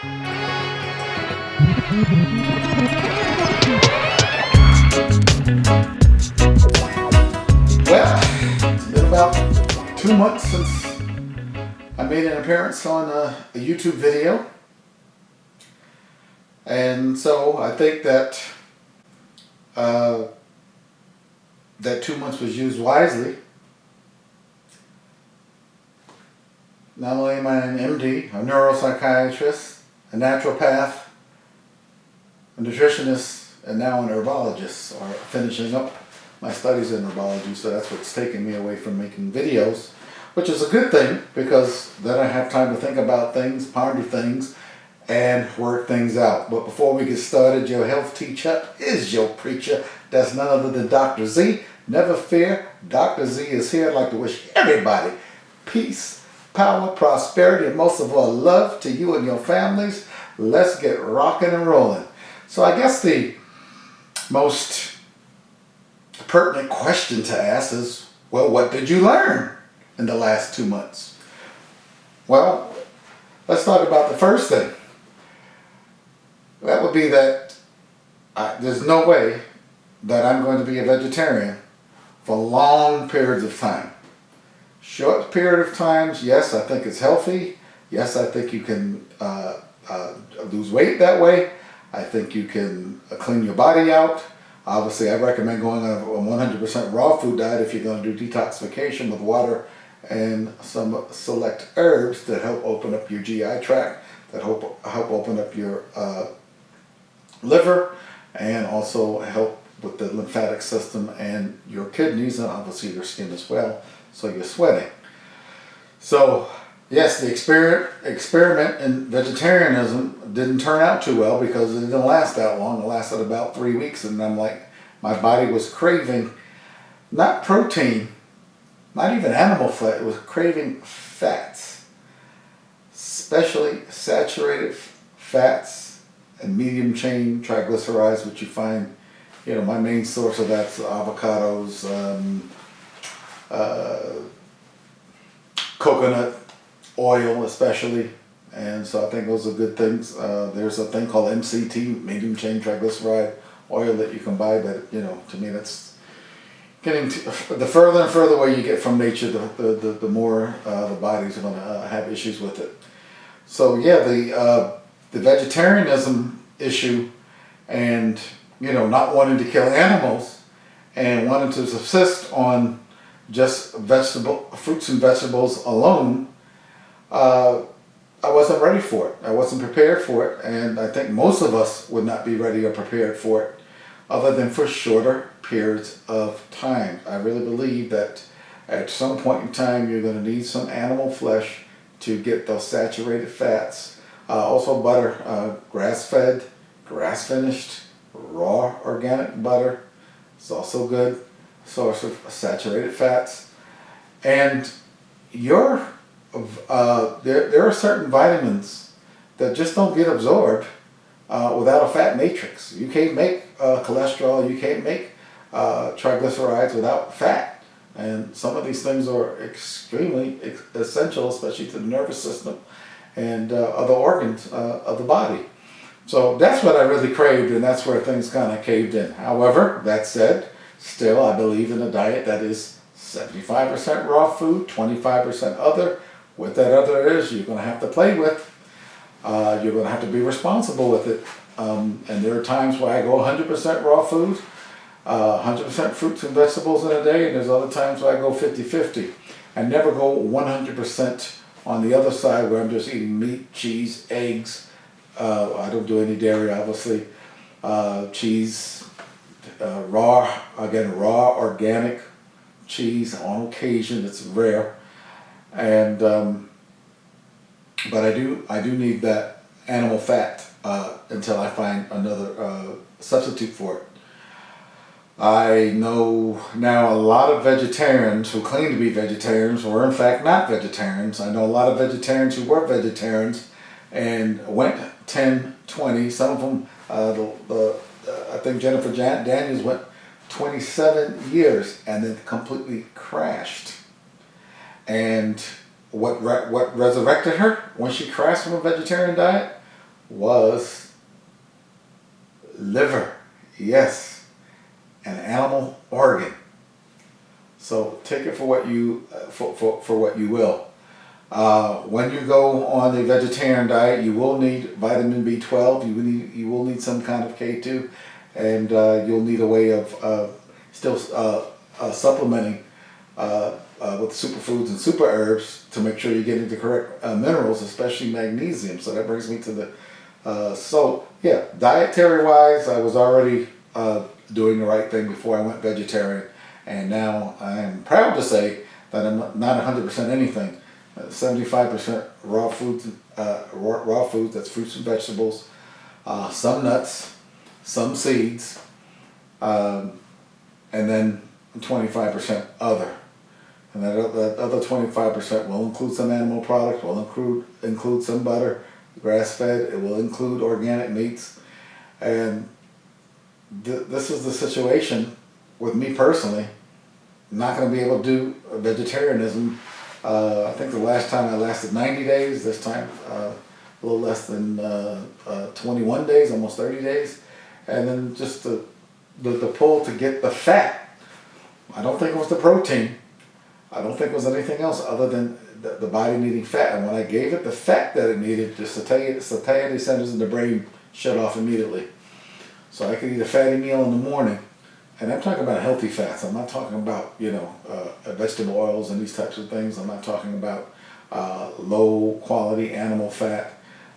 Well, it's been about 2 months since I made an appearance on a YouTube video. And so I think that that 2 months was used wisely. Not only am I an MD, a neuropsychiatrist, a naturopath, a nutritionist, and now an herbologist, or finishing up my studies in herbology. So that's what's taking me away from making videos, which is a good thing because then I have time to think about things, ponder things, and work things out. But before we get started, your health teacher is your preacher. That's none other than Dr. Z. Never fear, Dr. Z is here. I'd like to wish everybody peace, power, prosperity, and most of all, love to you and your families. Let's get rocking and rolling. So I guess the most pertinent question to ask is, well, what did you learn in the last 2 months? Well, let's talk about the first thing. That would be that there's no way that I'm going to be a vegetarian for long periods of time. Short period of times, yes, I think it's healthy. Yes, I think you can lose weight that way. I think you can clean your body out. Obviously, I recommend going on a 100% raw food diet if you're going to do detoxification with water and some select herbs that help open up your GI tract, that help open up your liver, and also help with the lymphatic system and your kidneys, and obviously your skin as well, so you're sweating. So yes, the experiment in vegetarianism didn't turn out too well because it didn't last that long. It lasted about 3 weeks, and I'm like, my body was craving not protein, not even animal fat, it was craving fats, especially saturated fats and medium chain triglycerides, which you find, my main source of that's avocados, coconut oil especially, and so I think those are good things. There's a thing called MCT, medium chain triglyceride oil, that you can buy, but to me that's getting the further and further away you get from nature, the more the body's going to have issues with it. So yeah, the vegetarianism issue, and not wanting to kill animals and wanting to subsist on just fruits and vegetables alone, I wasn't ready for it. I wasn't prepared for it, and I think most of us would not be ready or prepared for it, other than for shorter periods of time. I really believe that at some point in time you're going to need some animal flesh to get those saturated fats. Also butter, grass-fed, grass-finished, raw organic butter. It's also a good source of saturated fats. And there are certain vitamins that just don't get absorbed without a fat matrix. You can't make cholesterol, you can't make triglycerides without fat. And some of these things are extremely essential, especially to the nervous system and other organs of the body. So that's what I really craved, and that's where things kind of caved in. However, that said, still I believe in a diet that is 75% raw food, 25% other. What that other is, you're going to have to play with. You're going to have to be responsible with it. And there are times where I go 100% raw food, 100% fruits and vegetables in a day, and there's other times where I go 50-50. I never go 100% on the other side where I'm just eating meat, cheese, eggs. I don't do any dairy, obviously. Cheese, raw organic cheese on occasion. It's rare, and but I do need that animal fat until I find another substitute for it. I know now a lot of vegetarians who claim to be vegetarians were in fact not vegetarians. I know a lot of vegetarians who were vegetarians and went 10, 20, some of them, I think Jennifer Daniels went 27 years and then completely crashed. And what resurrected her when she crashed from a vegetarian diet was liver. Yes, an animal organ. So take it for what you for what you will. When you go on a vegetarian diet, you will need vitamin B12. You will need some kind of K2, and you'll need a way of still supplementing with superfoods and super herbs to make sure you're getting the correct minerals, especially magnesium. So that brings me to the so yeah, dietary wise, I was already doing the right thing before I went vegetarian, and now I am proud to say that I'm not 100% anything. 75% raw foods, raw foods. That's fruits and vegetables, some nuts, some seeds, and then 25% other. And that other 25% will include some animal products. Will include some butter, grass fed. It will include organic meats, and this is the situation with me personally. I'm not going to be able to do vegetarianism. I think the last time I lasted 90 days, this time a little less than 21 days, almost 30 days. And then just the pull to get the fat. I don't think it was the protein. I don't think it was anything else other than the body needing fat. And when I gave it the fat that it needed, the satiety centers in the brain shut off immediately. So I could eat a fatty meal in the morning. And I'm talking about healthy fats. I'm not talking about, vegetable oils and these types of things. I'm not talking about low quality animal fat.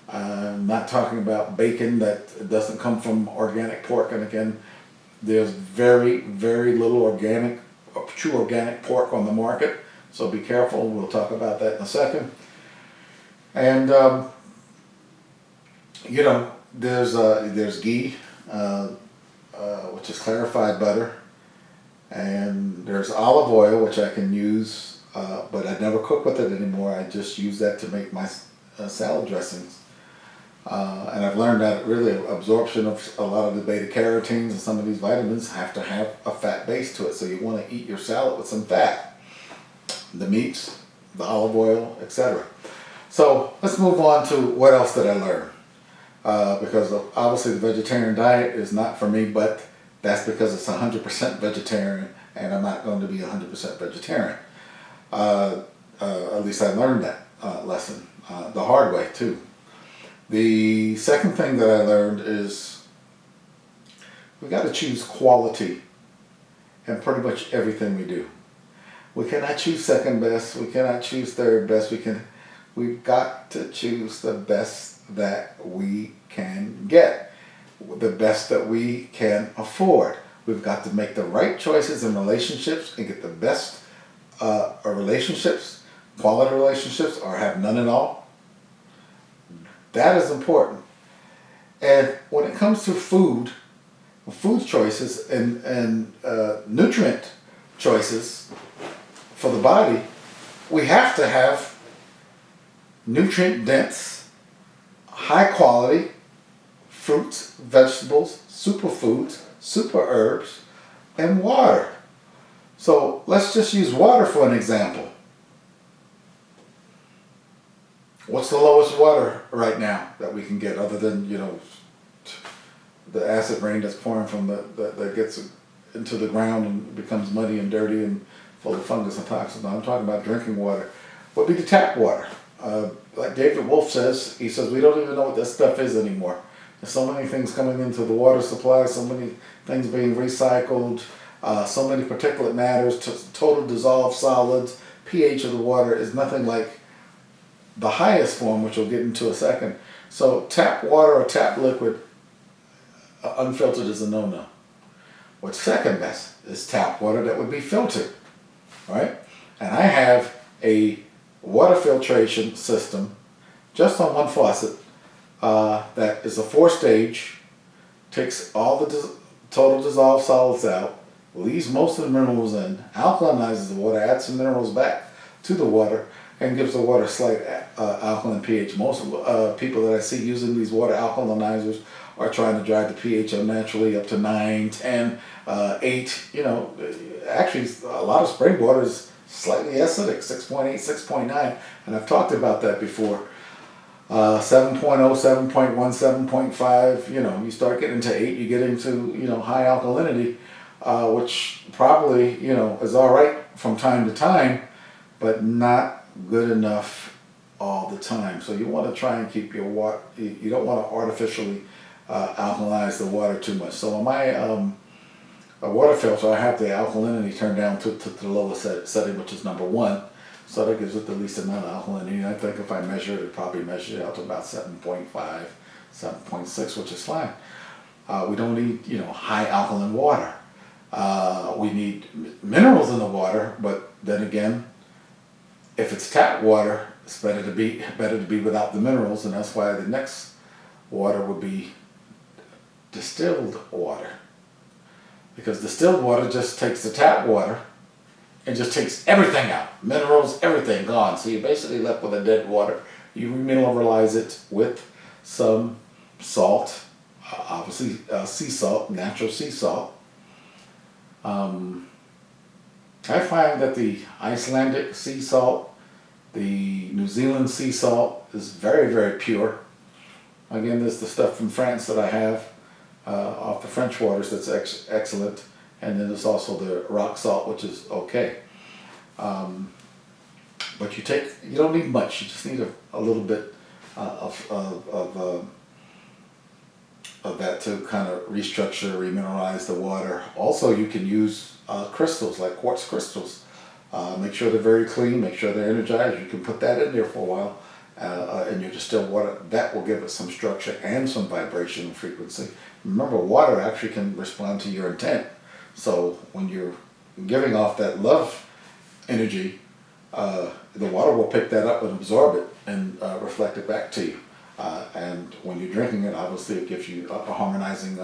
I'm not talking about bacon that doesn't come from organic pork. And again, there's very, very little true organic pork on the market. So be careful. We'll talk about that in a second. And, there's ghee. Which is clarified butter, and there's olive oil, which I can use, but I never cook with it anymore. I just use that to make my salad dressings, and I've learned that really absorption of a lot of the beta carotenes and some of these vitamins have to have a fat base to it. So you want to eat your salad with some fat, the meats, the olive oil, etc. So let's move on to what else did I learn. Because obviously the vegetarian diet is not for me, but that's because it's 100% vegetarian, and I'm not going to be 100% vegetarian. At least I learned that lesson the hard way too. The second thing that I learned is we got to choose quality in pretty much everything we do. We cannot choose second best. We cannot choose third best. We've got to choose the best that we can get, the best that we can afford. We've got to make the right choices in relationships and get the best relationships, quality relationships, or have none at all. That is important. And when it comes to food choices and nutrient choices for the body, we have to have nutrient dense, high quality fruits, vegetables, superfoods, super herbs, and water. So let's just use water for an example. What's the lowest water right now that we can get, other than the acid rain that's pouring from that gets into the ground and becomes muddy and dirty and full of fungus and toxins? Now I'm talking about drinking water. Would be the tap water. Like David Wolf says, he says we don't even know what this stuff is anymore. There's so many things coming into the water supply, so many things being recycled, so many particulate matters, total dissolved solids. pH of the water is nothing like the highest form, which we'll get into a second. So tap water or tap liquid, unfiltered, is a no-no. What's second best is tap water that would be filtered, right? And I have a water filtration system just on one faucet that is a 4-stage, takes all the total dissolved solids out, leaves most of the minerals in, alkalinizes the water, adds some minerals back to the water, and gives the water a slight alkaline pH. Most people that I see using these water alkalinizers are trying to drive the pH naturally up to 9, 10, 8. Actually a lot of spring water is slightly acidic, 6.8, 6.9, and I've talked about that before. 7.0, 7.1, 7.5, you start getting into 8, you get into, high alkalinity, which probably, is all right from time to time, but not good enough all the time. So you want to try and keep your water, you don't want to artificially alkalinize the water too much. So on my water filter, I have the alkalinity turned down to the lowest setting, which is number 1. So that gives it the least amount of alkalinity. I think if I measure it, probably measure it out to about 7.5, 7.6, which is fine. We don't need, high alkaline water. We need minerals in the water, but then again, if it's tap water, it's better to be without the minerals, and that's why the next water would be distilled water. Because distilled water just takes the tap water and just takes everything out. Minerals, everything gone. So you're basically left with a dead water. You remineralize it with some salt, obviously sea salt, natural sea salt. I find that the Icelandic sea salt, the New Zealand sea salt is very, very pure. Again, there's the stuff from France that I have off the French waters that's excellent. And then there's also the rock salt, which is okay. But you don't need much. You just need a little bit of that to kind of restructure, remineralize the water. Also, you can use crystals, like quartz crystals. Make sure they're very clean, make sure they're energized. You can put that in there for a while in your distilled water. That will give it some structure and some vibration and frequency. Remember, water actually can respond to your intent. So when you're giving off that love energy, the water will pick that up and absorb it and reflect it back to you. And when you're drinking it, obviously it gives you a harmonizing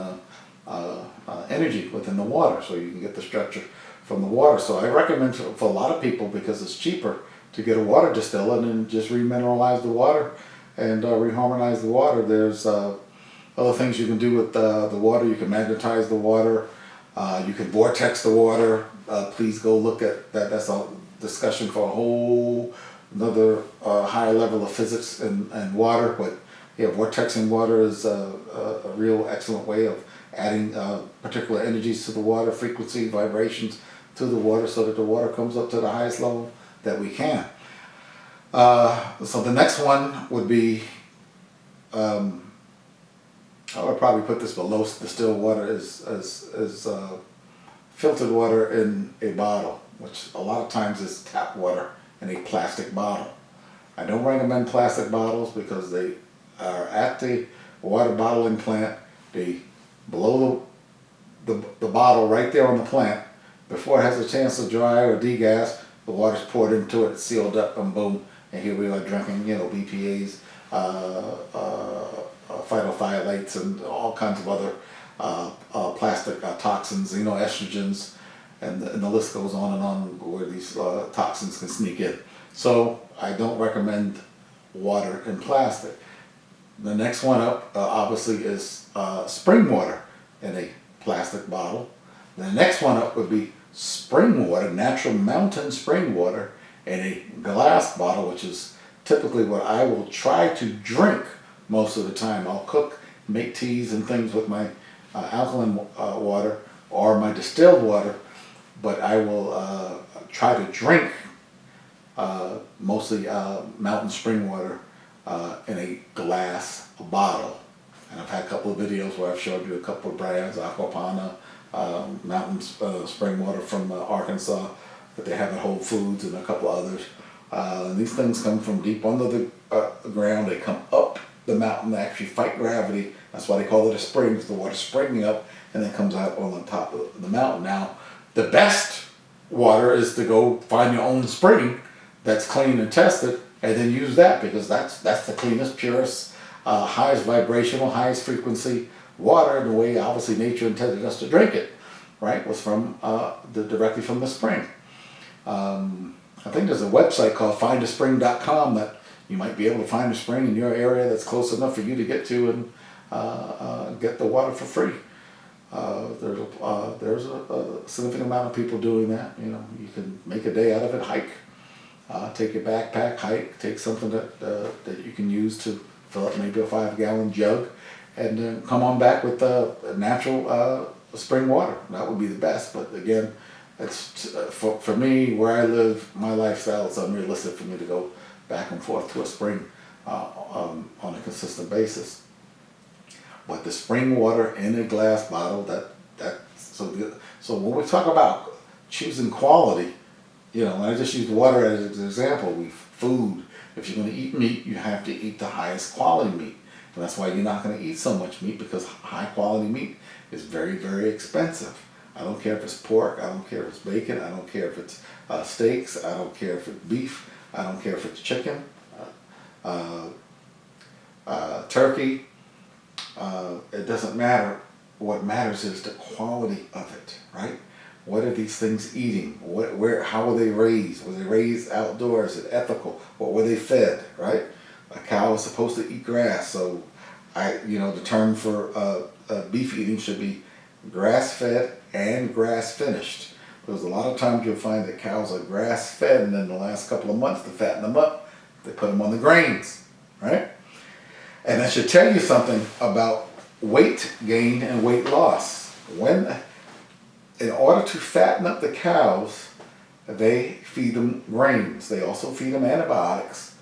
energy within the water, so you can get the structure from the water. So I recommend for a lot of people, because it's cheaper, to get a water distiller and then just remineralize the water and reharmonize the water. There's other things you can do with the water. You can magnetize the water. You can vortex the water. Please go look at that. That's a discussion for a whole another higher level of physics and water. But yeah, vortexing water is a real excellent way of adding particular energies to the water, frequency, vibrations to the water, so that the water comes up to the highest level that we can. So the next one would be, I would probably put this below distilled water, is filtered water in a bottle, which a lot of times is tap water in a plastic bottle. I don't recommend plastic bottles because they are at the water bottling plant. They blow the bottle right there on the plant. Before it has a chance to dry or degas, the water's poured into it, it's sealed up, and boom, and here we are drinking, BPAs, phytophthalates, and all kinds of other plastic toxins, estrogens, and the list goes on and on where these toxins can sneak in. So I don't recommend water in plastic. The next one up obviously is spring water in a plastic bottle. The next one up would be spring water, natural mountain spring water in a glass bottle, which is typically what I will try to drink most of the time. I'll cook, make teas and things with my alkaline water or my distilled water, but I will try to drink mostly mountain spring water in a glass bottle. And I've had a couple of videos where I've showed you a couple of brands, Aquapana, mountain spring water from Arkansas that they have at Whole Foods, and a couple others. And these things come from deep under the ground. They come up the mountain, they actually fight gravity. That's why they call it a spring, because the water's springing up and then comes out on the top of the mountain. Now, the best water is to go find your own spring that's clean and tested, and then use that, because that's the cleanest, purest, highest vibrational, highest frequency water, and the way obviously nature intended us to drink it, right, was from directly from the spring. I think there's a website called findaspring.com that you might be able to find a spring in your area that's close enough for you to get to and get the water for free. There's a significant amount of people doing that. You can make a day out of it, hike, take your backpack, hike, take something that you can use to fill up maybe a 5-gallon jug, and then come on back with natural spring water. That would be the best. But again, it's for me, where I live, my lifestyle, it's unrealistic for me to go back and forth to a spring on a consistent basis. But the spring water in a glass bottle, so when we talk about choosing quality, and I just use water as an example. Food. If you're going to eat meat, you have to eat the highest quality meat, and that's why you're not going to eat so much meat, because high quality meat is very, very expensive. I don't care if it's pork, I don't care if it's bacon, I don't care if it's steaks, I don't care if it's beef, I don't care if it's chicken, turkey. It doesn't matter. What matters is the quality of it, right? What are these things eating? How were they raised? Were they raised outdoors? Is it ethical? What were they fed, right? A cow is supposed to eat grass, so the term for beef eating should be grass-fed and grass-finished. Because a lot of times you'll find that cows are grass-fed, and then the last couple of months to fatten them up, they put them on the grains, right? And that should tell you something about weight gain and weight loss. In order to fatten up the cows, they feed them grains. They also feed them antibiotics,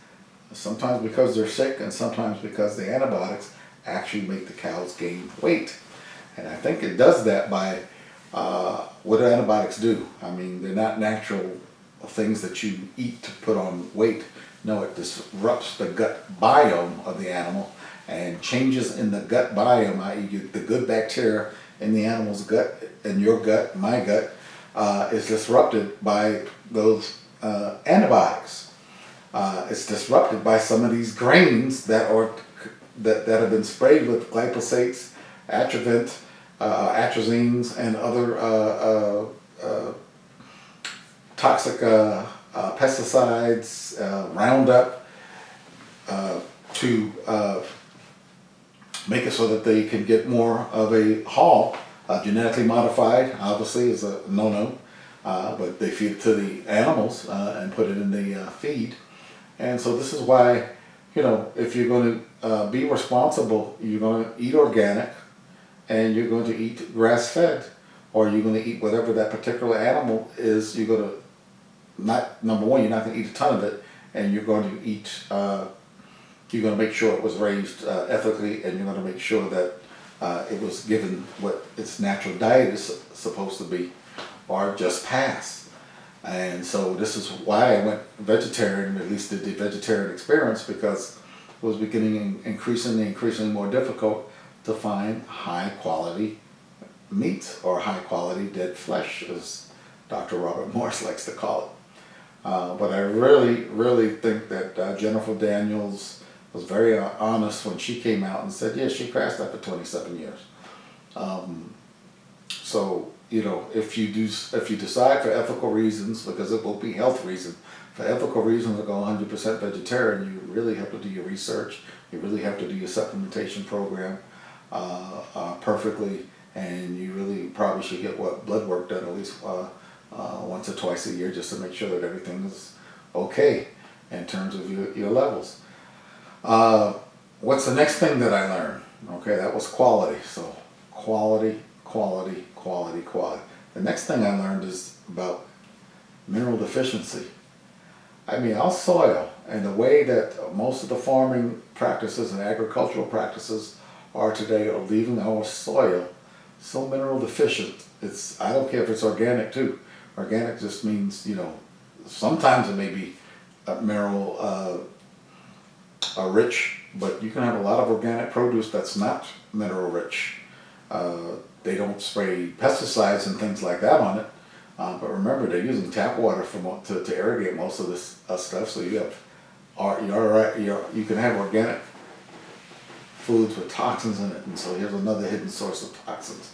sometimes because they're sick and sometimes because the antibiotics actually make the cows gain weight. And I think it does that by, what do antibiotics do? I mean, they're not natural things that you eat to put on weight. No, it disrupts the gut biome of the animal, and changes in the gut biome, i.e. the good bacteria in the animal's gut, in your gut, my gut, is disrupted by those antibiotics. It's disrupted by some of these grains that have been sprayed with glyphosates, atrazines, and other toxic pesticides, Roundup, to make it so that they can get more of a haul. Genetically modified, obviously, is a no-no, but they feed it to the animals and put it in the feed. And so this is why, if you're going to be responsible, you're going to eat organic, and you're going to eat grass-fed, or you're going to eat whatever that particular animal is. You're going to number one, you're not going to eat a ton of it, and you're going to eat. You're going to make sure it was raised ethically, and you're going to make sure that it was given what its natural diet is supposed to be, or just pass. And so this is why I went vegetarian, at least did the vegetarian experience, because it was becoming increasingly more difficult to find high quality meat, or high quality dead flesh, as Dr. Robert Morse likes to call it. But I really, really think that Jennifer Daniels was very honest when she came out and said, yes, she crashed after 27 years. So, if you decide for ethical reasons, because it will be health reasons, for ethical reasons to go 100% vegetarian, you really have to do your research. You really have to do your supplementation program perfectly, and you really probably should get blood work done at least once or twice a year, just to make sure that everything is okay in terms of your levels. What's the next thing that I learned? Okay, that was quality. So quality. The next thing I learned is about mineral deficiency. I mean, our soil, and the way that most of the farming practices and agricultural practices are today, are leaving our soil so mineral deficient. I don't care if it's organic too. Organic just means, sometimes it may be mineral rich, but you can have a lot of organic produce that's not mineral rich. They don't spray pesticides and things like that on it, but remember, they're using tap water to irrigate most of this stuff. So you can have organic foods with toxins in it, and so here's another hidden source of toxins.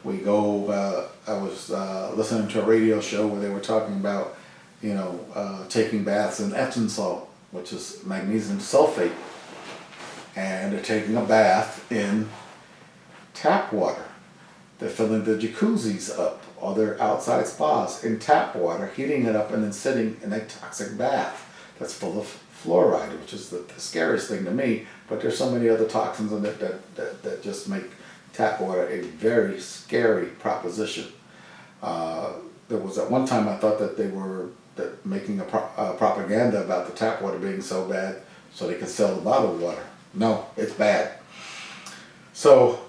We go. I was listening to a radio show where they were talking about, taking baths in Epsom salt, which is magnesium sulfate, and they're taking a bath in tap water. They're filling the jacuzzis up, or their outside spas, in tap water, heating it up, and then sitting in a toxic bath that's full of fluoride, which is the scariest thing to me, but there's so many other toxins in it that just make tap water a very scary proposition. There was at one time I thought that they were making a propaganda about the tap water being so bad so they could sell the bottled water. No, it's bad. So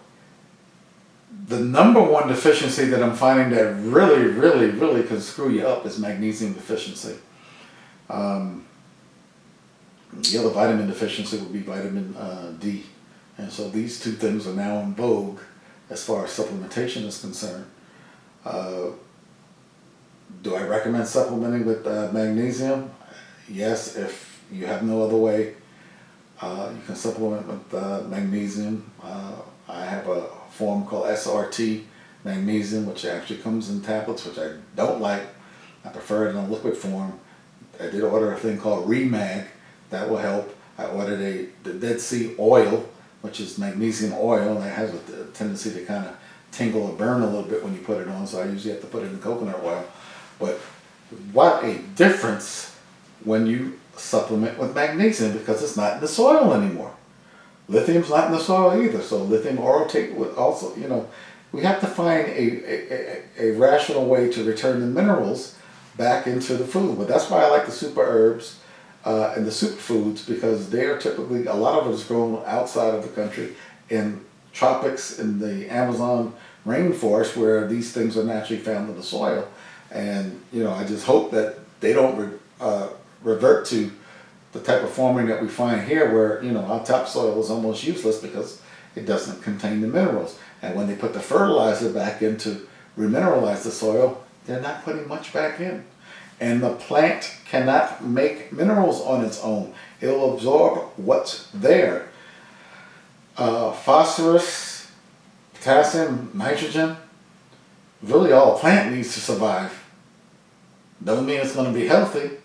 the number one deficiency that I'm finding that really can screw you up is magnesium deficiency. The other vitamin deficiency would be vitamin D. And so these two things are now in vogue as far as supplementation is concerned. Do I recommend supplementing with magnesium? Yes, if you have no other way. You can supplement with magnesium. I have a form called SRT magnesium, which actually comes in tablets, which I don't like. I prefer it in a liquid form. I did order a thing called Remag. That will help. I ordered the Dead Sea oil, which is magnesium oil, and it has a tendency to kind of tingle or burn a little bit when you put it on, so I usually have to put it in coconut oil. But what a difference when you supplement with magnesium, because it's not in the soil anymore. Lithium's not in the soil either, so lithium orotate would also, we have to find a rational way to return the minerals back into the food. But that's why I like the super herbs and the superfoods, because they are typically, a lot of it is grown outside of the country in tropics, in the Amazon rainforest, where these things are naturally found in the soil. And I just hope that they don't revert to the type of farming that we find here, where our topsoil is almost useless because it doesn't contain the minerals. And when they put the fertilizer back in to remineralize the soil, they're not putting much back in. And the plant cannot make minerals on its own. It'll absorb what's there. Phosphorus, potassium, nitrogen, really all a plant needs to survive. Doesn't mean it's going to be healthy.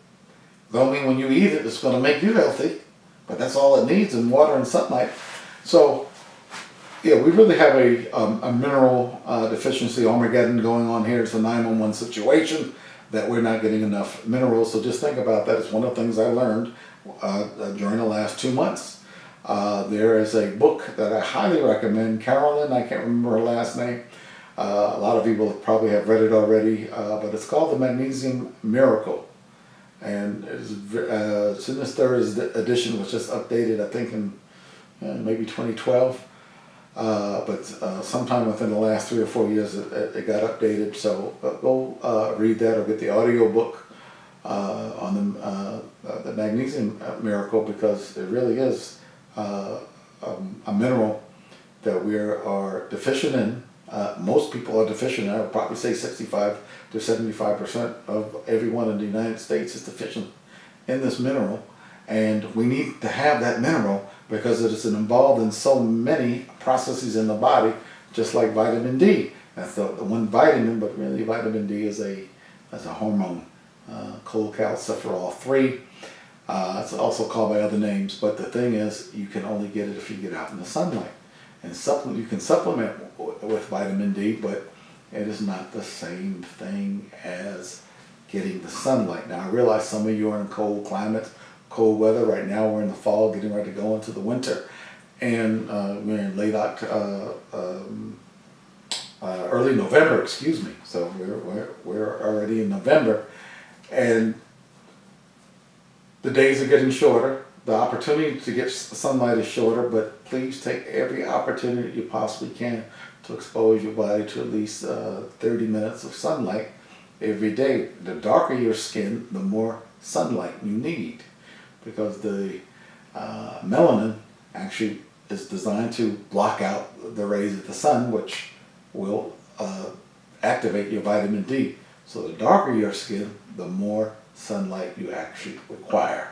Don't mean when you eat it, it's going to make you healthy. But that's all it needs, in water and sunlight. So, yeah, we really have a mineral deficiency Armageddon going on here. It's a 911 situation that we're not getting enough minerals. So just think about that. It's one of the things I learned during the last 2 months. There is a book that I highly recommend. Carolyn, I can't remember her last name. A lot of people probably have read it already, but it's called The Magnesium Miracle. And it's in this third edition, was just updated, I think, in maybe 2012. But sometime within the last 3 or 4 years, it got updated. So go read that, or get the audio book on the Magnesium Miracle, because it really is a mineral that we are deficient in. Most people are deficient. I would probably say 65 to 75% of everyone in the United States is deficient in this mineral. And we need to have that mineral because it is involved in so many processes in the body, just like vitamin D. That's the one vitamin, but really vitamin D is a hormone, cholecalciferol 3. It's also called by other names, but the thing is, you can only get it if you get out in the sunlight. And you can supplement with vitamin D, but it is not the same thing as getting the sunlight. Now, I realize some of you are in cold climates, cold weather. Right now we're in the fall, getting ready to go into the winter. And we're in early November, excuse me. So we're already in November. And the days are getting shorter. The opportunity to get sunlight is shorter, but please take every opportunity you possibly can to expose your body to at least 30 minutes of sunlight every day. The darker your skin, the more sunlight you need, because the melanin actually is designed to block out the rays of the sun, which will activate your vitamin D. So the darker your skin, the more sunlight you actually require.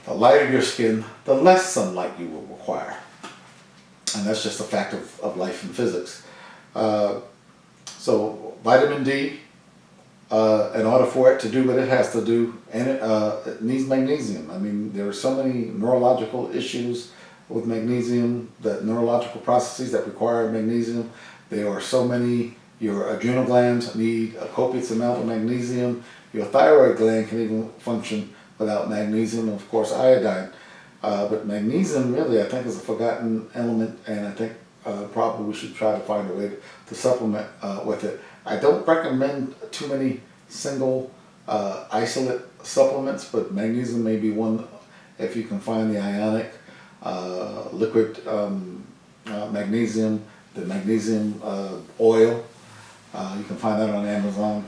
The lighter your skin, the less sunlight you will require. And that's just a fact of life and physics. So vitamin D, in order for it to do what it has to do, and it needs magnesium. I mean, there are so many neurological issues with magnesium, that neurological processes that require magnesium. There are so many, your adrenal glands need a copious amount of magnesium. Your thyroid gland can even function without magnesium, and of course iodine. But magnesium really, I think, is a forgotten element, and I think probably we should try to find a way to supplement with it. I don't recommend too many single isolate supplements, but magnesium may be one if you can find the ionic liquid magnesium, the magnesium oil. You can find that on Amazon.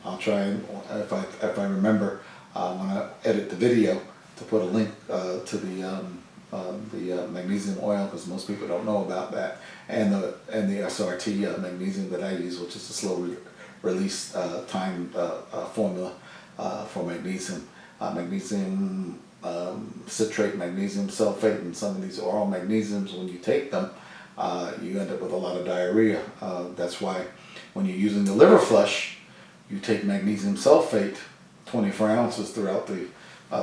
I'll try and if I remember when I edit the video to put a link to the magnesium oil, because most people don't know about that, and the SRT magnesium that I use, which is a slow release time formula for magnesium. Magnesium citrate, magnesium sulfate, and some of these oral magnesiums, when you take them, you end up with a lot of diarrhea. That's why when you're using the liver flush, you take magnesium sulfate, 24 ounces throughout the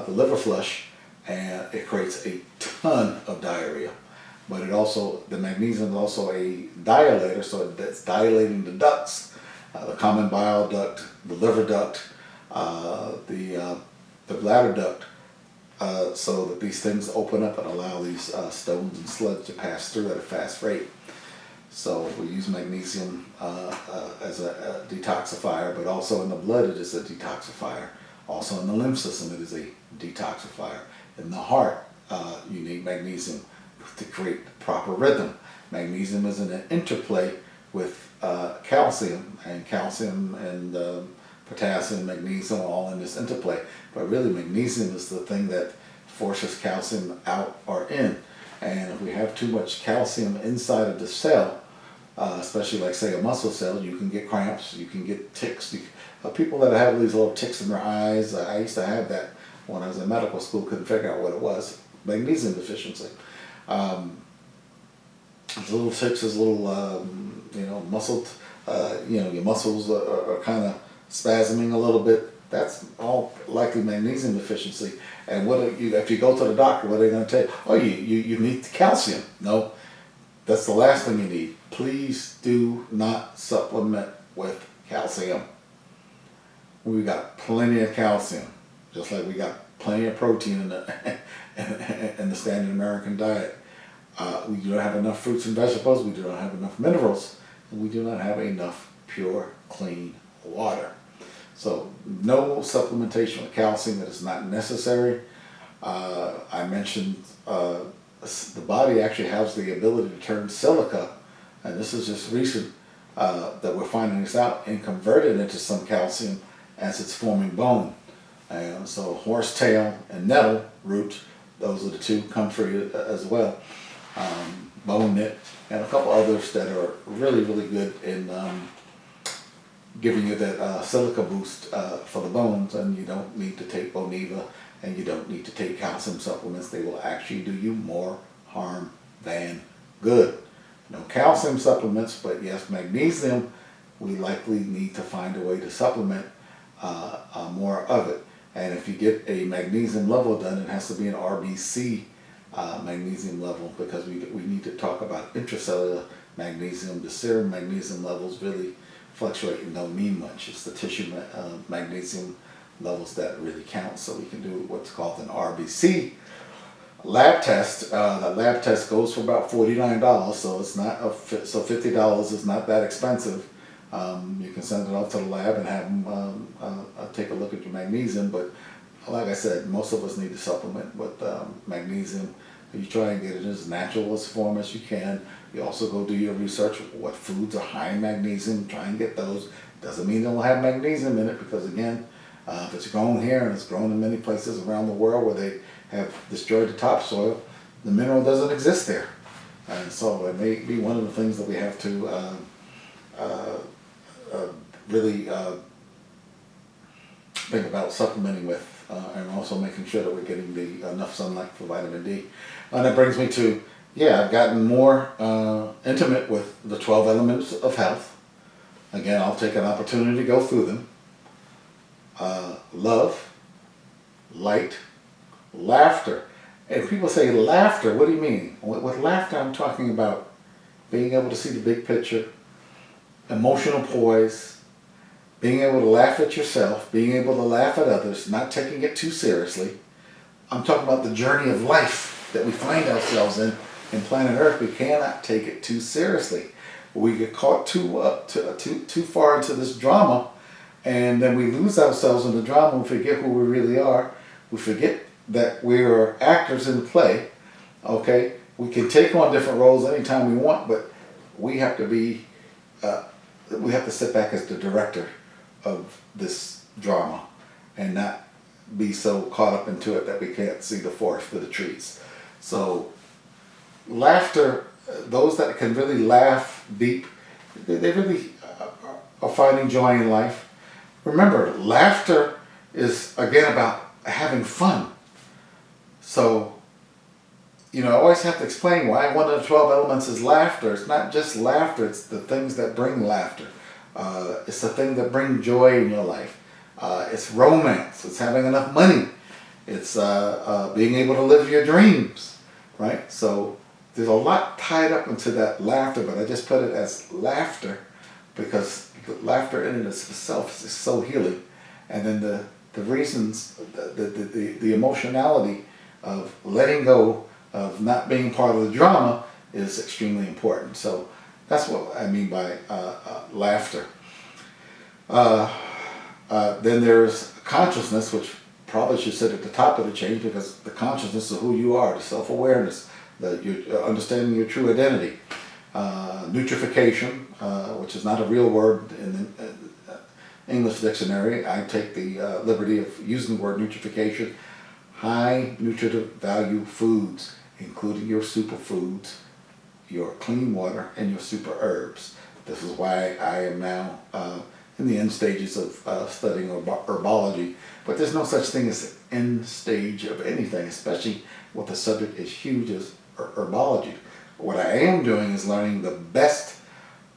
liver flush, and it creates a ton of diarrhea. But it also, the magnesium is also a dilator, so it's dilating the ducts, the common bile duct, the liver duct, the bladder duct, so that these things open up and allow these stones and sludge to pass through at a fast rate. So we use magnesium as a detoxifier, but also in the blood it is a detoxifier. Also in the lymph system it is a detoxifier. In the heart you need magnesium to create the proper rhythm. Magnesium is in an interplay with calcium and potassium, magnesium, all in this interplay. But really magnesium is the thing that forces calcium out or in. And if we have too much calcium inside of the cell, especially like say a muscle cell, you can get cramps, you can get ticks. People that have these little ticks in their eyes, I used to have that when I was in medical school, couldn't figure out what it was. Magnesium deficiency. Little ticks is little, muscle, your muscles are kind of spasming a little bit. That's all likely magnesium deficiency. And if you go to the doctor, what are they going to tell you? Oh, you need calcium. No, that's the last thing you need. Please do not supplement with calcium. We got plenty of calcium, just like we got plenty of protein in the standard American diet. We do not have enough fruits and vegetables. We do not have enough minerals. And we do not have enough pure, clean water. So no supplementation with calcium that is not necessary. I mentioned the body actually has the ability to turn silica, and this is just recent that we're finding this out, and convert it into some calcium as it's forming bone. And so horsetail and nettle root, those are the two, comfrey as well, bone knit, and a couple others that are really, really good in giving you that silica boost for the bones. And you don't need to take Boniva, and you don't need to take calcium supplements. They will actually do you more harm than good. No calcium supplements, but yes, magnesium, we likely need to find a way to supplement more of it. And if you get a magnesium level done, it has to be an RBC magnesium level, because we need to talk about intracellular magnesium. The serum magnesium levels really fluctuate and don't mean much. It's the tissue magnesium levels that really count. So we can do what's called an RBC lab test. That lab test goes for about $49, so it's not so $50 is not that expensive. You can send it off to the lab and have them take a look at your magnesium. But like I said, most of us need to supplement with magnesium. You try and get it in as natural as form as you can. You also go do your research. What foods are high in magnesium? Try and get those. Doesn't mean they'll have magnesium in it, because again, if it's grown here and it's grown in many places around the world where they have destroyed the topsoil, the mineral doesn't exist there. And so it may be one of the things that we have to really think about supplementing with, and also making sure that we're getting enough sunlight for vitamin D. And that brings me to, I've gotten more intimate with the 12 elements of health. Again, I'll take an opportunity to go through them. Love, light, laughter. And people say laughter, what do you mean? With laughter, I'm talking about being able to see the big picture, emotional poise, being able to laugh at yourself, being able to laugh at others, not taking it too seriously. I'm talking about the journey of life that we find ourselves in planet Earth. We cannot take it too seriously. We get caught too far into this drama, and then we lose ourselves in the drama. We forget who we really are. We forget that we are actors in play. Okay, we can take on different roles anytime we want, but we have to be. We have to sit back as the director of this drama, and not be so caught up into it that we can't see the forest for the trees. So, laughter. Those that can really laugh deep, they really are finding joy in life. Remember, laughter is again about having fun. So, I always have to explain why one of the 12 elements is laughter. It's not just laughter, it's the things that bring laughter. It's the things that bring joy in your life. It's romance. It's having enough money. It's being able to live your dreams, right? So there's a lot tied up into that laughter, but I just put it as laughter because laughter in and of itself is so healing. And then the reasons, the emotionality of letting go, of not being part of the drama is extremely important. So that's what I mean by laughter. Then there's consciousness, which probably should sit at the top of the chain because the consciousness of who you are, the self-awareness, your understanding your true identity. Nutrification, which is not a real word in the English dictionary. I take the liberty of using the word nutrification. High nutritive value foods, including your superfoods, your clean water, and your super herbs. This is why I am now in the end stages of studying herbology. But there's no such thing as an end stage of anything, especially when the subject is huge as herbology. What I am doing is learning the best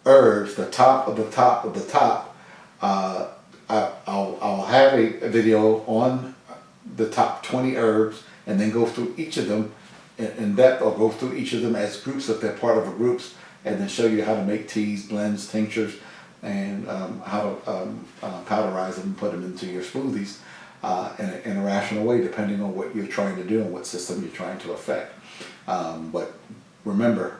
herbs, the top of the top of the top. I'll have a video on the top 20 herbs and then go through each of them in depth, or go through each of them as groups if they're part of a groups, and then show you how to make teas, blends, tinctures, and how to powderize them and put them into your smoothies in a rational way, depending on what you're trying to do and what system you're trying to affect. But remember,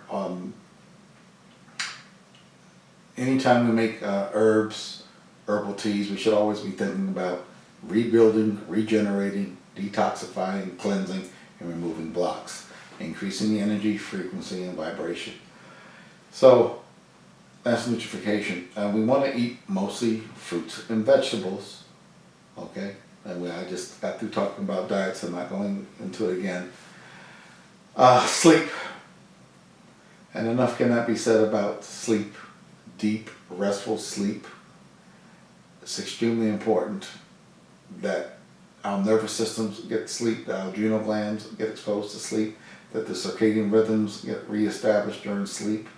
anytime we make herbs, herbal teas, we should always be thinking about rebuilding, regenerating, detoxifying, cleansing, and removing blocks, increasing the energy, frequency, and vibration. So that's nutrification. We want to eat mostly fruits and vegetables. Okay, and I just got through talking about diets. I'm not going into it again. Sleep, and enough cannot be said about sleep. Deep, restful sleep. It's extremely important that our nervous systems get sleep, our adrenal glands get exposed to sleep, that the circadian rhythms get reestablished during sleep,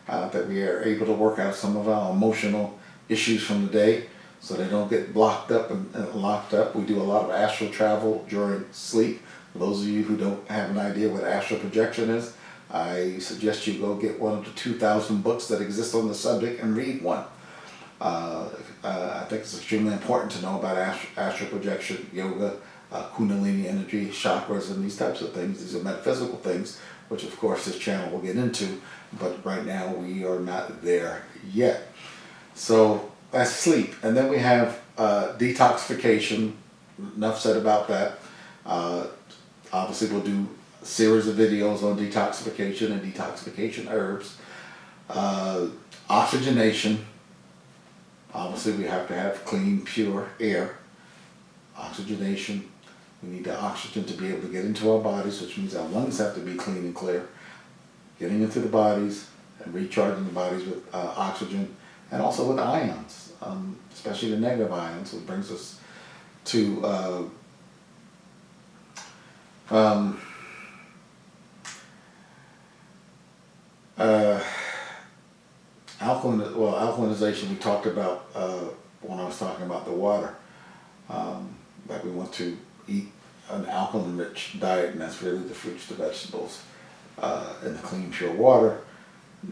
that we are able to work out some of our emotional issues from the day so they don't get blocked up and locked up. We do a lot of astral travel during sleep. For those of you who don't have an idea what astral projection is, I suggest you go get one of the 2,000 books that exist on the subject and read one. I think it's extremely important to know about astral projection, yoga, kundalini energy, chakras, and these types of things. These are metaphysical things, which of course this channel will get into, but right now we are not there yet. So that's sleep. And then we have detoxification. Enough said about that. Obviously we'll do a series of videos on detoxification and detoxification herbs. Oxygenation. Obviously we have to have clean, pure air. Oxygenation. We need the oxygen to be able to get into our bodies, which means our lungs have to be clean and clear. Getting into the bodies and recharging the bodies with oxygen, and also with ions, especially the negative ions, which brings us to alkalinization. We talked about when I was talking about the water, that we want to eat an alkaline-rich diet, and that's really the fruits, the vegetables, and the clean, pure water.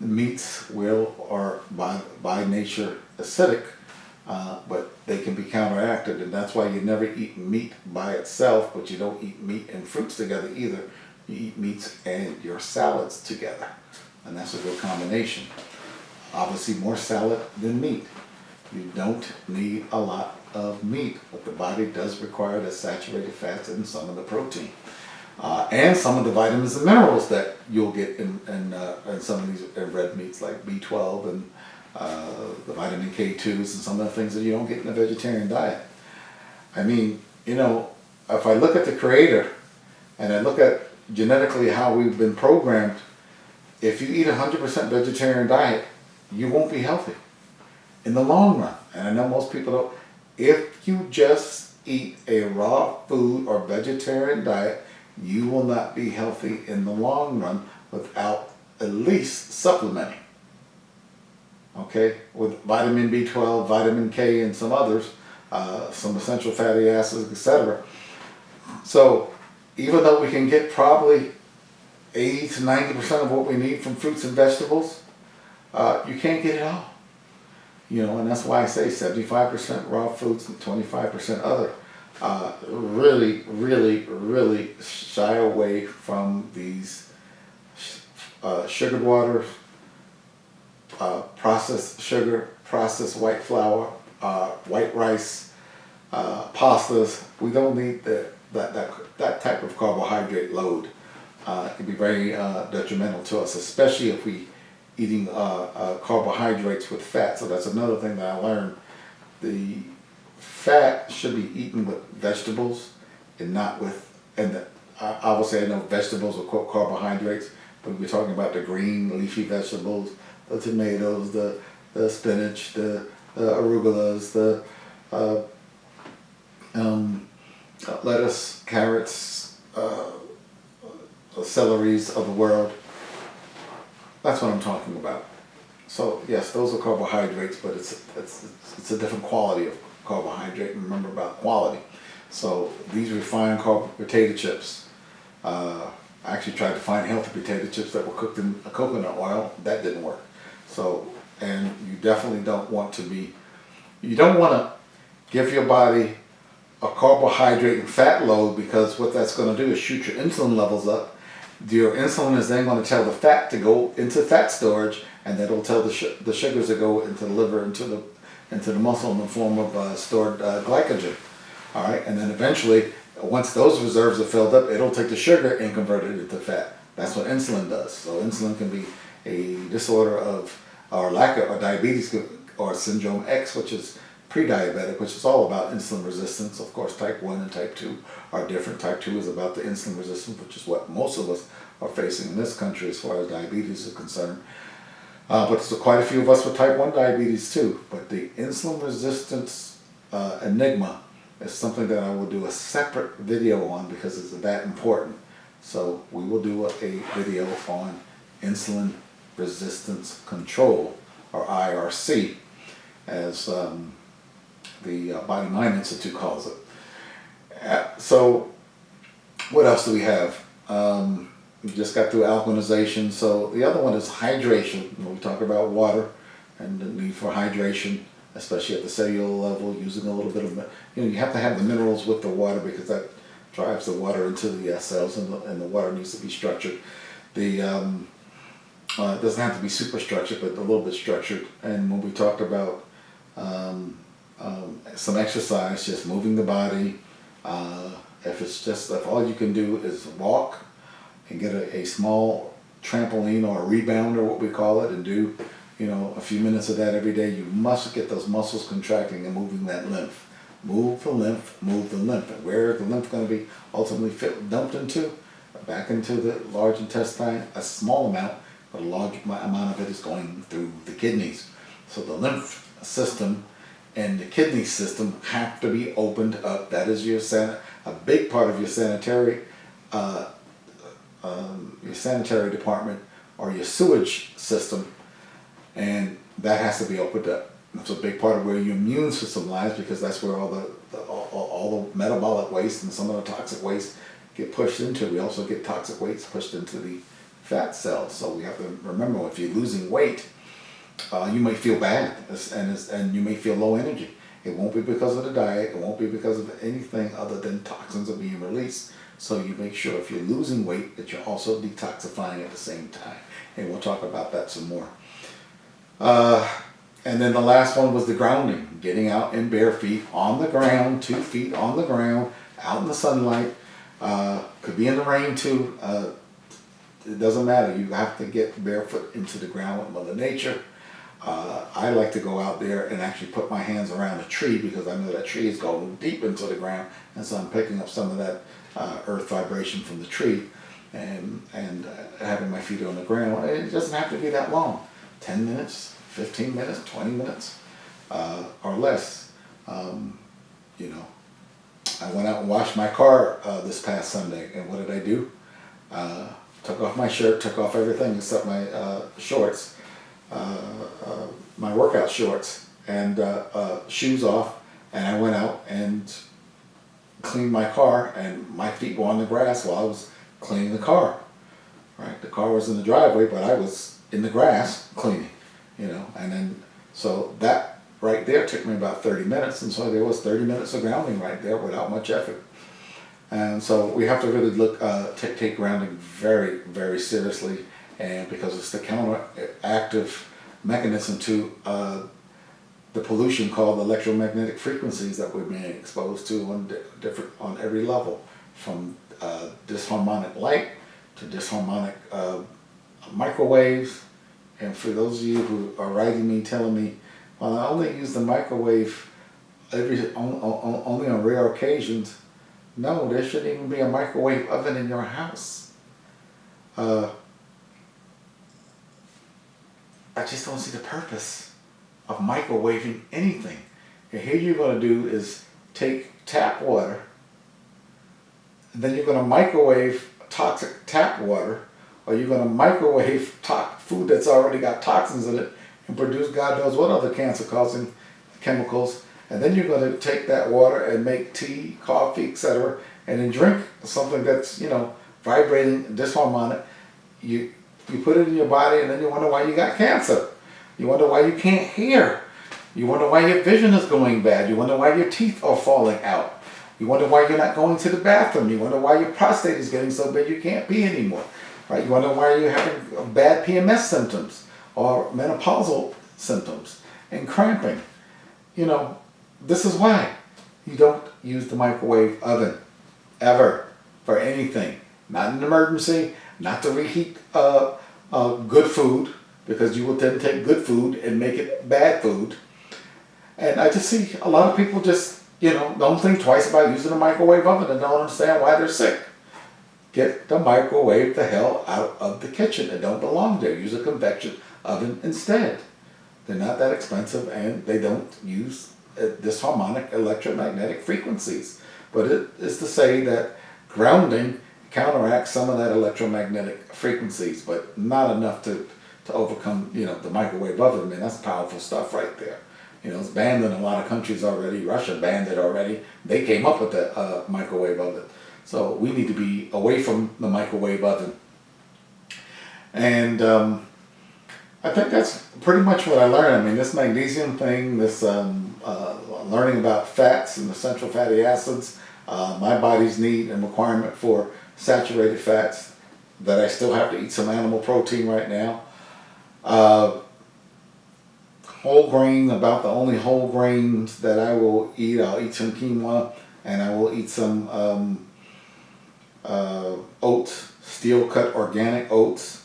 The meats are by nature acidic, but they can be counteracted, and that's why you never eat meat by itself, but you don't eat meat and fruits together either. You eat meats and your salads together, and that's a good combination. Obviously more salad than meat. You don't need a lot of meat, but the body does require the saturated fats and some of the protein. And some of the vitamins and minerals that you'll get in some of these red meats like B12 and the vitamin K2s and some of the things that you don't get in a vegetarian diet. I mean, if I look at the Creator and I look at genetically how we've been programmed, if you eat a 100% vegetarian diet, you won't be healthy in the long run. And I know most people don't. If you just eat a raw food or vegetarian diet, you will not be healthy in the long run without at least supplementing. Okay, with vitamin B12, vitamin K, and some others, some essential fatty acids, etc. So even though we can get probably 80 to 90% of what we need from fruits and vegetables, you can't get it all. And that's why I say 75% raw foods and 25% other. Really, really, really shy away from these sugared water, processed sugar, processed white flour, white rice, pastas. We don't need that type of carbohydrate load. It can be very detrimental to us, especially if we eating carbohydrates with fat. So that's another thing that I learned. The fat should be eaten with vegetables and not with, I would say I know vegetables are carbohydrates, but we're talking about the green leafy vegetables, the tomatoes, the spinach, the arugulas, the lettuce, carrots, celeries of the world. That's what I'm talking about. So yes, those are carbohydrates, but it's a different quality of carbohydrate. And remember about quality. So these refined potato chips. I actually tried to find healthy potato chips that were cooked in coconut oil. That didn't work. So, and you definitely don't want to be. You don't want to give your body a carbohydrate and fat load, because what that's going to do is shoot your insulin levels up. Your insulin is then going to tell the fat to go into fat storage, and that'll tell the sugars to go into the liver, into the muscle in the form of stored glycogen. All right, and then eventually, once those reserves are filled up, it'll take the sugar and convert it into fat. That's what insulin does. So insulin can be a disorder of, or lack of, or diabetes, or syndrome X, which is pre-diabetic, which is all about insulin resistance. Of course, type 1 and type 2 are different. Type 2 is about the insulin resistance, which is what most of us are facing in this country as far as diabetes is concerned. But there's quite a few of us with type 1 diabetes too. But the insulin resistance enigma is something that I will do a separate video on, because it's that important. So we will do a video on insulin resistance control, or IRC, as the Body Mind Institute calls it. So what else do we have? We just got through alkalinization. So the other one is hydration. When we talk about water and the need for hydration, especially at the cellular level, using a little bit of, you have to have the minerals with the water, because that drives the water into the cells, and the water needs to be structured. It doesn't have to be super structured, but a little bit structured. And when we talked about some exercise, just moving the body, if all you can do is walk and get a small trampoline or a rebounder, what we call it, and do a few minutes of that every day, you must get those muscles contracting and moving that lymph. Move the lymph, move the lymph. And where is the lymph going to be ultimately dumped into? Back into the large intestine, a small amount, but a large amount of it is going through the kidneys. So the lymph system and the kidney system have to be opened up. That is a big part of your sanitary department, or your sewage system, and that has to be opened up. It's a big part of where your immune system lies, because that's where all the metabolic waste and some of the toxic waste get pushed into. We also get toxic waste pushed into the fat cells. So we have to remember, if you're losing weight, you may feel bad, and you may feel low energy. It won't be because of the diet. It won't be because of anything other than toxins are being released. So you make sure if you're losing weight that you're also detoxifying at the same time. And we'll talk about that some more. And then the last one was the grounding, getting out in bare feet on the ground, 2 feet on the ground, out in the sunlight. Could be in the rain too. It doesn't matter. You have to get barefoot into the ground with Mother Nature. I like to go out there and actually put my hands around a tree because I know that tree is going deep into the ground, and so I'm picking up some of that earth vibration from the tree and having my feet on the ground. It doesn't have to be that long. 10 minutes, 15 minutes, 20 minutes or less. You know, I went out and washed my car this past Sunday, and what did I do? Took off my shirt, took off everything except my shorts, my workout shorts, and shoes off, and I went out and cleaned my car, and my feet were on the grass while I was cleaning the car. Right, the car was in the driveway, but I was in the grass cleaning, you know, and then so that right there took me about 30 minutes, and so there was 30 minutes of grounding right there without much effort. And so we have to really look, take grounding very, very seriously, and because it's the counteractive mechanism to the pollution called electromagnetic frequencies that we're being exposed to on every level, from disharmonic light to disharmonic microwaves. And for those of you who are writing me, telling me, well, I only use the microwave only on rare occasions. No, there shouldn't even be a microwave oven in your house. I just don't see the purpose of microwaving anything. And here you're going to do is take tap water, and then you're going to microwave toxic tap water, or you're going to microwave food that's already got toxins in it and produce God knows what other cancer-causing chemicals. And then you're going to take that water and make tea, coffee, etc., and then drink something that's, you know, vibrating, disharmonic. You put it in your body, and then you wonder why you got cancer. You wonder why you can't hear. You wonder why your vision is going bad. You wonder why your teeth are falling out. You wonder why you're not going to the bathroom. You wonder why your prostate is getting so big you can't pee anymore. Right? You wonder why you're having bad PMS symptoms or menopausal symptoms and cramping. You know, this is why you don't use the microwave oven ever for anything. Not an emergency, not to reheat good food, because you will then take good food and make it bad food. And I just see a lot of people just, you know, don't think twice about using a microwave oven and don't understand why they're sick. Get the microwave the hell out of the kitchen. It don't belong there. Use a convection oven instead. They're not that expensive, and they don't use disharmonic electromagnetic frequencies. But it is to say that grounding counteracts some of that electromagnetic frequencies, but not enough to overcome, you know, the microwave oven. I mean, that's powerful stuff right there. You know, it's banned in a lot of countries already. Russia banned it already. They came up with the microwave oven. So we need to be away from the microwave oven. And I think that's pretty much what I learned. I mean, this magnesium thing, this learning about fats and essential fatty acids, my body's need and requirement for saturated fats, that I still have to eat some animal protein right now. Whole grain, about the only whole grains that I will eat. I'll eat some quinoa, and I will eat some oats, steel cut organic oats,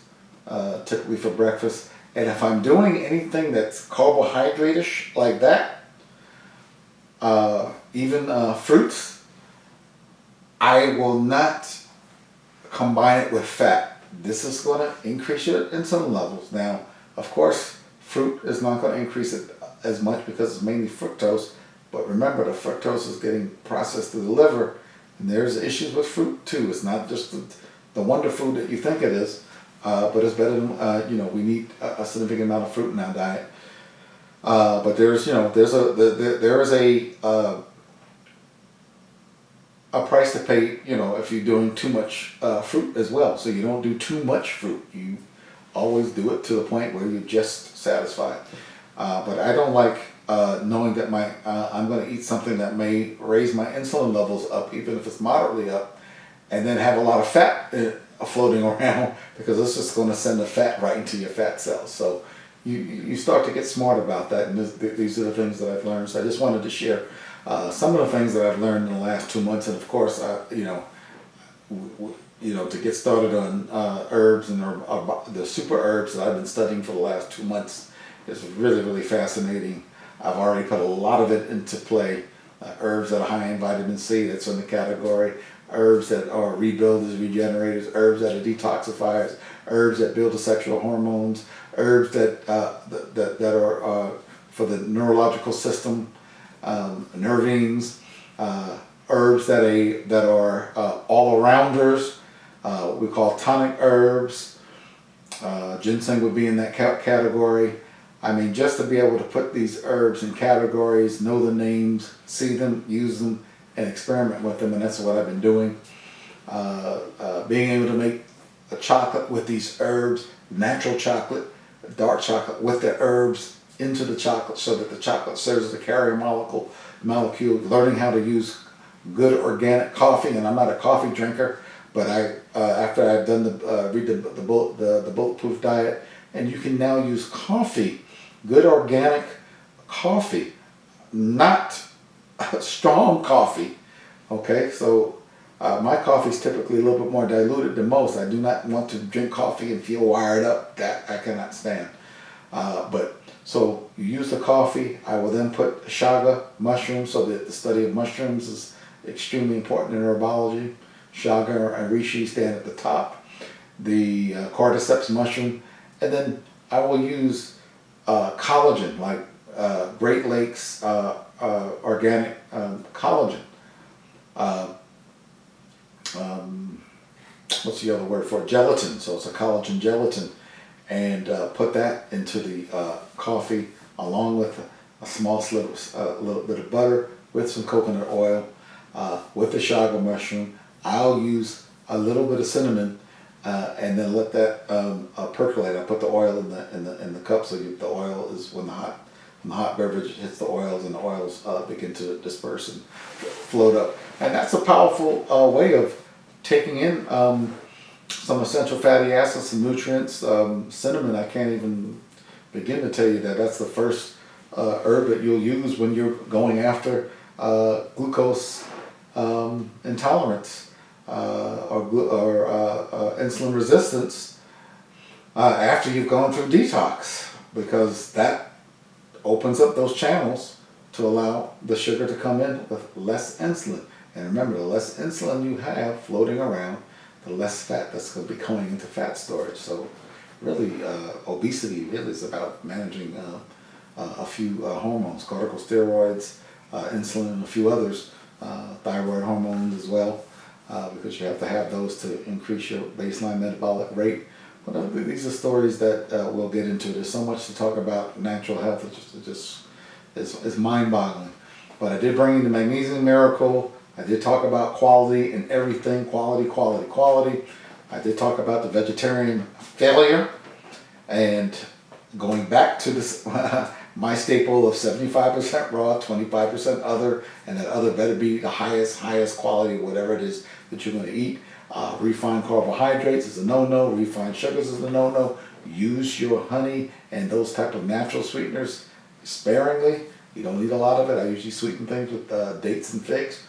typically for breakfast. And if I'm doing anything that's carbohydrate-ish like that, even fruits, I will not combine it with fat. This is going to increase your insulin levels. Now, of course, fruit is not going to increase it as much because it's mainly fructose. But remember, the fructose is getting processed through the liver, and there's issues with fruit too. It's not just the wonder food that you think it is, but it's better than, you know, we need a significant amount of fruit in our diet. But there's, you know, there is a price to pay, you know, if you're doing too much fruit as well. So you don't do too much fruit. You always do it to the point where you're just satisfied. But I don't like knowing that I'm going to eat something that may raise my insulin levels up, even if it's moderately up, and then have a lot of fat floating around, because it's just going to send the fat right into your fat cells. So you start to get smart about that, and these are the things that I've learned. So I just wanted to share some of the things that I've learned in the last 2 months, and of course, to get started on herbs and the super herbs that I've been studying for the last 2 months is really, really fascinating. I've already put a lot of it into play. Herbs that are high in vitamin C, that's in the category. Herbs that are rebuilders, regenerators. Herbs that are detoxifiers. Herbs that build the sexual hormones. Herbs that are for the neurological system, nervines. Herbs that are all-arounders. We call tonic herbs. Ginseng would be in that category. I mean, just to be able to put these herbs in categories, know the names, see them, use them, and experiment with them, and that's what I've been doing. Being able to make a chocolate with these herbs, natural chocolate, dark chocolate, with the herbs into the chocolate so that the chocolate serves as a carrier molecule, learning how to use good organic coffee, and I'm not a coffee drinker, but after I've done read the Bulletproof Diet, and you can now use coffee, good organic coffee, not strong coffee. Okay, so my coffee is typically a little bit more diluted than most. I do not want to drink coffee and feel wired up. That I cannot stand. So you use the coffee. I will then put chaga mushrooms, so that the study of mushrooms is extremely important in herbology. Chaga and reishi stand at the top. The cordyceps mushroom, and then I will use collagen, like Great Lakes organic collagen. What's the other word for it? Gelatin. So it's a collagen gelatin, and put that into the coffee along with a small sliver, a little bit of butter with some coconut oil, with the chaga mushroom. I'll use a little bit of cinnamon, and then let that percolate. I put the oil in the cup, so the oil is when the hot beverage hits the oils, and the oils begin to disperse and float up. And that's a powerful way of taking in some essential fatty acids, some nutrients. Cinnamon, I can't even begin to tell you that's the first herb that you'll use when you're going after glucose intolerance or insulin resistance after you've gone through detox, because that opens up those channels to allow the sugar to come in with less insulin. And remember, the less insulin you have floating around, the less fat that's going to be going into fat storage. So really, obesity really is about managing a few hormones, corticosteroids, insulin, and a few others, thyroid hormones as well, because you have to have those to increase your baseline metabolic rate. But these are stories that we'll get into. There's so much to talk about natural health. It's mind-boggling. But I did bring in the Magnesium Miracle. I did talk about quality and everything. Quality, quality, quality. I did talk about the vegetarian failure. And going back to this, my staple of 75% raw, 25% other, and that other better be the highest quality, whatever it is that you're going to eat. Refined carbohydrates is a no-no. Refined sugars is a no-no. Use your honey and those type of natural sweeteners sparingly. You don't need a lot of it. I usually sweeten things with dates and figs.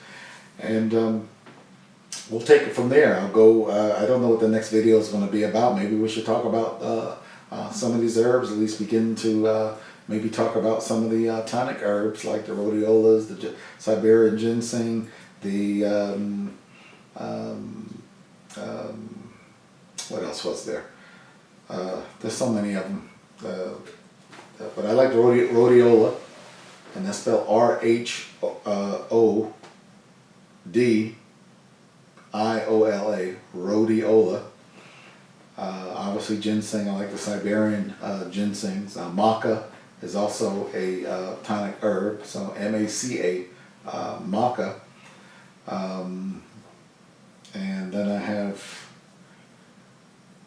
And we'll take it from there. I'll go, I don't know what the next video is going to be about. Maybe we should talk about some of these herbs, at least begin to maybe talk about some of the tonic herbs like the rhodiolas, the Siberian ginseng, the what else was there? There's so many of them. But I like rhodiola, and that's spelled RHODIOLA, rhodiola. Obviously ginseng, I like the Siberian ginsengs. Maca is also a tonic herb, so M-A-C-A, maca. And then I have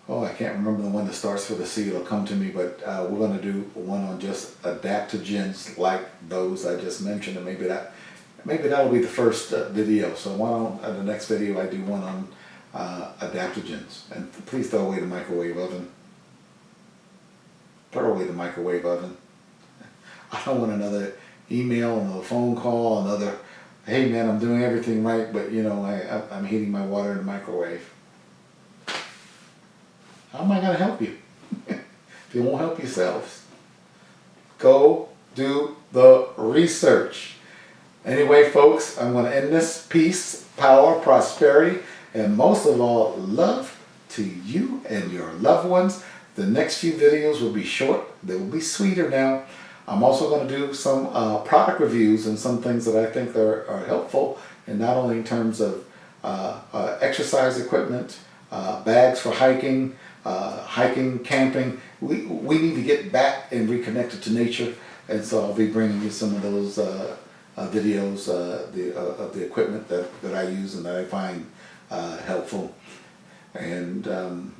oh, I can't remember the one that starts with a C. It'll come to me, but we're going to do one on just adaptogens like those I just mentioned, and maybe that'll be the first video. So why don't the next video I do one on adaptogens. And please throw away the microwave oven. Throw away the microwave oven. I don't want another email, another phone call, another, hey man, I'm doing everything right, but you know, I'm heating my water in the microwave. How am I going to help you if you won't help yourselves? Go do the research. Anyway, folks, I'm going to end this. Peace, power, prosperity, and most of all, love to you and your loved ones. The next few videos will be short. They will be sweeter now. I'm also going to do some product reviews and some things that I think are helpful, and not only in terms of exercise equipment, bags for hiking, camping. We need to get back and reconnected to nature, and so I'll be bringing you some of those videos of the equipment that I use and that I find helpful, and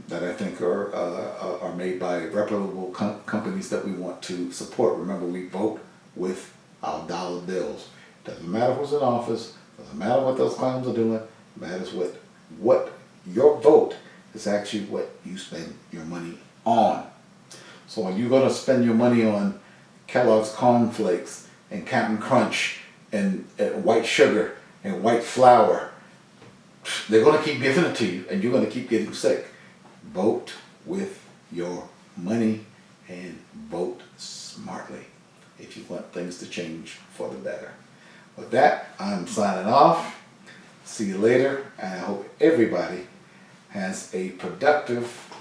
that I think are made by reputable companies that we want to support. Remember, we vote with our dollar bills. Doesn't matter who's in office, doesn't matter what those clowns are doing, it matters what your vote is actually what you spend your money on. So when you're going to spend your money on Kellogg's Corn Flakes and Captain Crunch and white sugar and white flour, they're going to keep giving it to you, and you're going to keep getting sick. Vote with your money and vote smartly if you want things to change for the better. With that, I'm signing off. See you later, and I hope everybody has a productive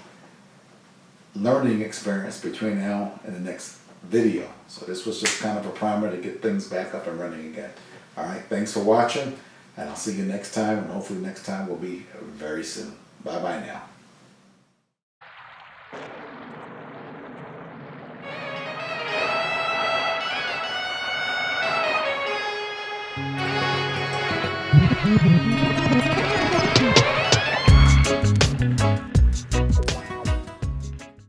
learning experience between now and the next video. So this was just kind of a primer to get things back up and running again. All right, thanks for watching, and I'll see you next time, and hopefully next time will be very soon. Bye-bye now.